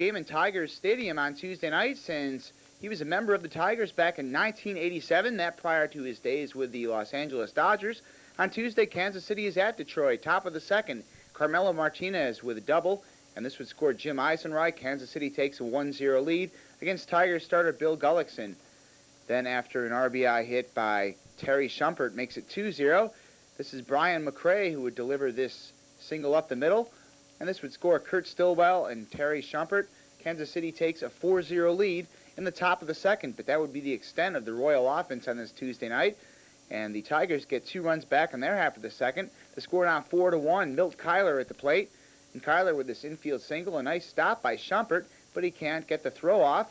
game in Tigers Stadium on Tuesday night since he was a member of the Tigers back in 1987, that prior to his days with the Los Angeles Dodgers. On Tuesday, Kansas City is at Detroit. Top of the second, Carmelo Martinez with a double, and this would score Jim Eisenreich. Kansas City takes a 1-0 lead against Tigers starter Bill Gullickson. Then after an RBI hit by Terry Shumpert makes it 2-0. This is Brian McRae who would deliver this single up the middle, and this would score Kurt Stillwell and Terry Shumpert. Kansas City takes a 4-0 lead in the top of the second, but that would be the extent of the Royal offense on this Tuesday night. And the Tigers get 2 runs back in their half of the second. The score now 4-1. Milt Kyler at the plate. And Kyler with this infield single. A nice stop by Shumpert, but he can't get the throw off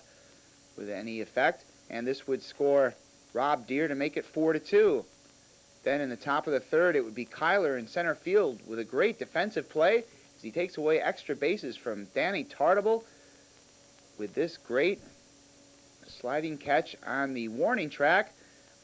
with any effect. And this would score Rob Deere to make it 4-2. Then in the top of the third, it would be Kyler in center field with a great defensive play as he takes away extra bases from Danny Tartable with this great sliding catch on the warning track.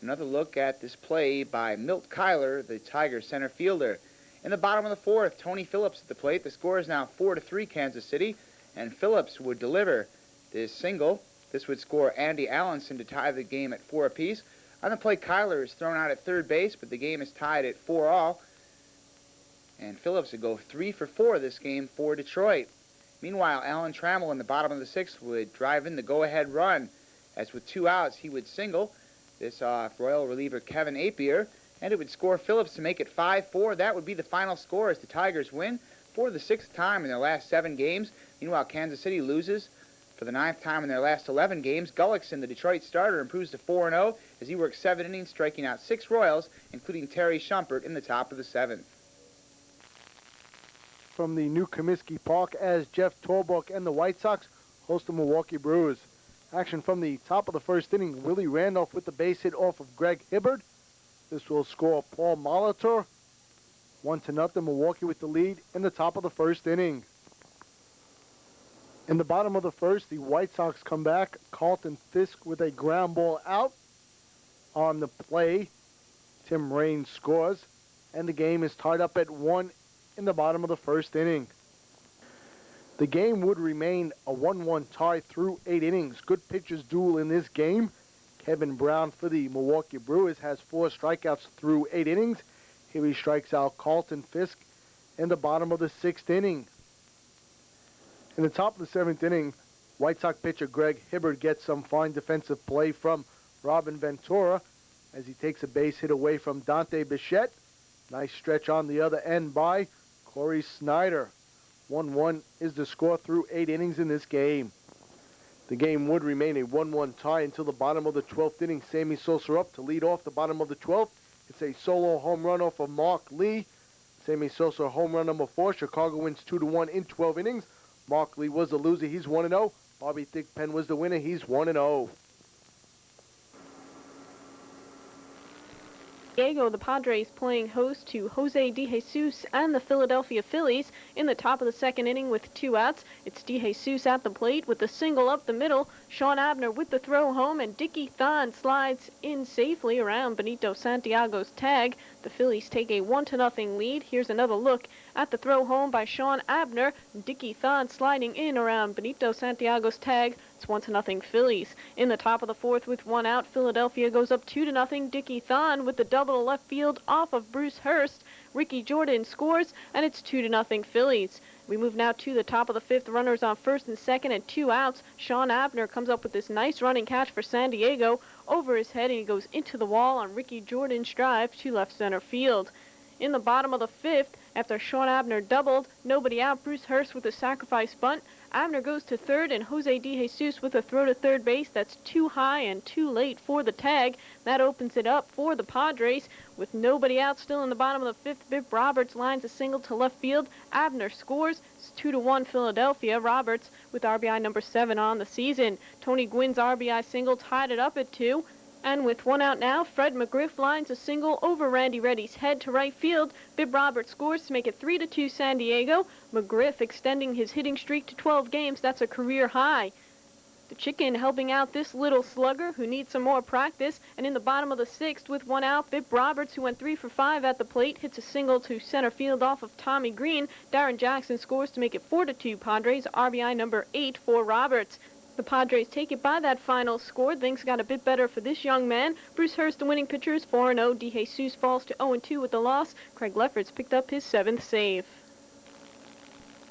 Another look at this play by Milt Kyler, the Tigers center fielder. In the bottom of the fourth, Tony Phillips at the plate. The score is now 4-3 Kansas City, and Phillips would deliver this single. This would score Andy Allenson to tie the game at 4 apiece. On the play, Kyler is thrown out at third base, but the game is tied at 4-all. And Phillips would go 3 for 4 this game for Detroit. Meanwhile, Alan Trammell in the bottom of the sixth would drive in the go-ahead run, as with 2 outs, he would single this off Royal reliever Kevin Apier, and it would score Phillips to make it 5-4. That would be the final score as the Tigers win for the 6th time in their last 7 games. Meanwhile, Kansas City loses for the 9th time in their last 11 games. Gullickson, the Detroit starter, improves to 4-0 as he works 7 innings, striking out 6 Royals, including Terry Shumpert in the top of the 7th. From the new Comiskey Park as Jeff Torborg and the White Sox host the Milwaukee Brewers. Action from the top of the first inning. Willie Randolph with the base hit off of Greg Hibbard. This will score Paul Molitor. 1-0 Milwaukee with the lead in the top of the first inning. In the bottom of the first, the White Sox come back. Carlton Fisk with a ground ball out. On the play, Tim Raines scores, and the game is tied up at 1 in the bottom of the first inning. The game would remain a 1-1 tie through 8 innings. Good pitchers duel in this game. Kevin Brown for the Milwaukee Brewers has 4 strikeouts through 8 innings. Here he strikes out Carlton Fisk in the bottom of the 6th inning. In the top of the 7th inning, White Sox pitcher Greg Hibbard gets some fine defensive play from Robin Ventura as he takes a base hit away from Dante Bichette. Nice stretch on the other end by Corey Snyder. 1-1 is the score through 8 innings in this game. The game would remain a 1-1 tie until the bottom of the 12th inning. Sammy Sosa up to lead off the bottom of the 12th. It's a solo home run off of Mark Lee. Sammy Sosa home run number 4. Chicago wins 2-1 in 12 innings. Mark Lee was the loser. He's 1-0. Bobby Thigpen was the winner. He's 1-0. Diego, the Padres playing host to Jose DeJesus and the Philadelphia Phillies in the top of the 2nd inning with 2 outs. It's DeJesus at the plate with the single up the middle. Sean Abner with the throw home, and Dickie Thon slides in safely around Benito Santiago's tag. The Phillies take a 1-0 lead. Here's another look at the throw home by Sean Abner. Dickie Thon sliding in around Benito Santiago's tag. It's 1-0 Phillies. In the top of the 4th with 1 out, Philadelphia goes up 2-0. Dickie Thon with the double to left field off of Bruce Hurst. Ricky Jordan scores, and it's 2-0 Phillies. We move now to the top of the 5th. Runners on 1st and 2nd and 2 outs. Sean Abner comes up with this nice running catch for San Diego over his head, and he goes into the wall on Ricky Jordan's drive to left center field. In the bottom of the 5th, after Sean Abner doubled, nobody out, Bruce Hurst with a sacrifice bunt. Abner goes to 3rd, and Jose DeJesus with a throw to 3rd base. That's too high and too late for the tag. That opens it up for the Padres. With nobody out, still in the bottom of the 5th, Biff Roberts lines a single to left field. Abner scores. It's 2-1 Philadelphia. Roberts with RBI number 7 on the season. Tony Gwynn's RBI single tied it up at 2. And with 1 out now, Fred McGriff lines a single over Randy Reddy's head to right field. Bib Roberts scores to make it 3-2 San Diego. McGriff extending his hitting streak to 12 games. That's a career high. The Chicken helping out this little slugger who needs some more practice, and in the bottom of the 6th with one out, Bip Roberts, who went 3 for 5 at the plate, hits a single to center field off of Tommy Green. Darren Jackson scores to make it 4-2 Padres, RBI number 8 for Roberts. The Padres take it by that final score. Things got a bit better for this young man. Bruce Hurst, the winning pitcher, is 4-0. DeJesus falls to 0-2 with the loss. Craig Lefferts picked up his 7th save.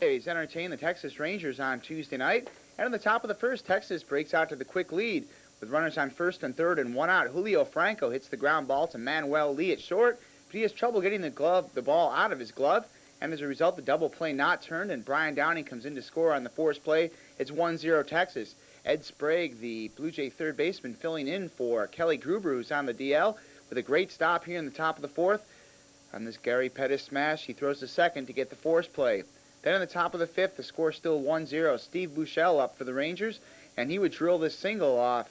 He's entertained the Texas Rangers on Tuesday night. And in the top of the first, Texas breaks out to the quick lead. With runners on first and third and one out, Julio Franco hits the ground ball to Manuel Lee at short, but he has trouble getting the ball out of his glove. And as a result, the double play not turned, and Brian Downing comes in to score on the force play. It's 1-0 Texas. Ed Sprague, the Blue Jay third baseman, filling in for Kelly Gruber, who's on the DL, with a great stop here in the top of the fourth. On this Gary Pettis smash, he throws to second to get the force play. Then in the top of the fifth, the score still 1-0. Steve Buechele up for the Rangers, and he would drill this single off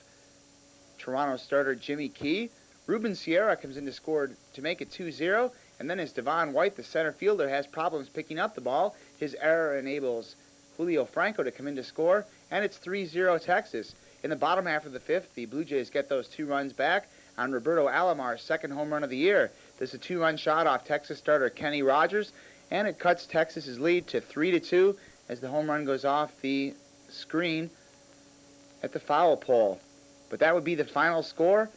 Toronto starter Jimmy Key. Ruben Sierra comes in to score to make it 2-0, and then as Devon White, the center fielder, has problems picking up the ball, his error enables Julio Franco to come in to score, and it's 3-0 Texas. In the bottom half of the fifth, the Blue Jays get those 2 runs back on Roberto Alomar's second home run of the year. This is a 2-run shot off Texas starter Kenny Rogers, and it cuts Texas's lead to 3-2 as the home run goes off the screen at the foul pole. But that would be the final score,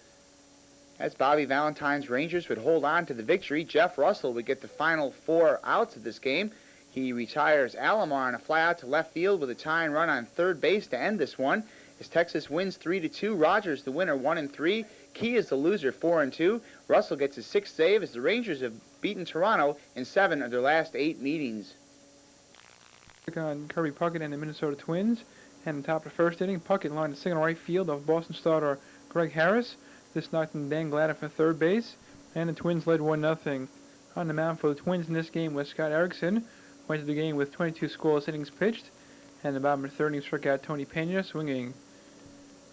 as Bobby Valentine's Rangers would hold on to the victory. Jeff Russell would get the final 4 outs of this game. He retires Alomar on a fly out to left field with a tying run on third base to end this one. As Texas wins 3-2, Rogers the winner 1-3. Key is the loser 4-2. Russell gets his 6th save as the Rangers have beaten Toronto in 7 of their last 8 meetings. On Kirby Puckett and the Minnesota Twins, and in the top of the first inning, Puckett lined to single right field of Boston starter Greg Harris. This knocked in Dan Gladden for third base, and the Twins led 1-0. On the mound for the Twins in this game was Scott Erickson, who entered the game with 22 scoreless innings pitched, and in the bottom of the third inning struck out Tony Pena, swinging.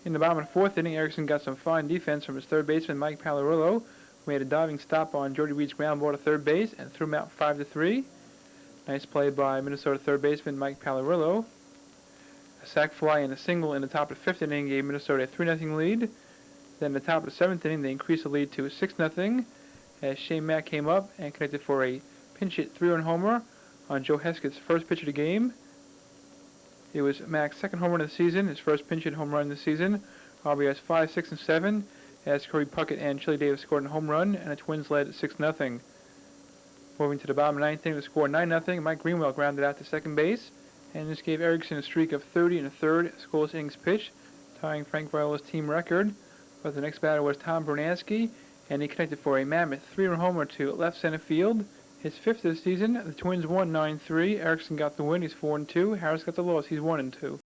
In the bottom of the fourth inning, Erickson got some fine defense from his third baseman Mike Pallerillo, who made a diving stop on Jordy Reed's ground ball to third base and threw him out 5-3. Nice play by Minnesota third baseman Mike Pallerillo. A sac fly and a single in the top of the fifth inning gave Minnesota a 3-0 lead. Then in the top of the seventh inning, they increased the lead to 6-0 as Shane Mack came up and connected for a pinch hit 3-run homer on Joe Heskett's first pitch of the game. It was Mack's second home run of the season, his first pinch hit home run of the season. RBIs 5, 6, and 7 as Kirby Puckett and Chili Davis scored a home run, and the Twins led 6-0. Moving to the bottom of the ninth inning, the score 9-0. Mike Greenwell grounded out to second base, and this gave Erickson a streak of 30 1/3 scoreless innings pitched, tying Frank Viola's team record. But the next batter was Tom Bernansky, and he connected for a mammoth 3-run homer to left center field. His 5th of the season, the Twins won 9-3. Erickson got the win, he's 4-2. Harris got the loss, he's 1-2.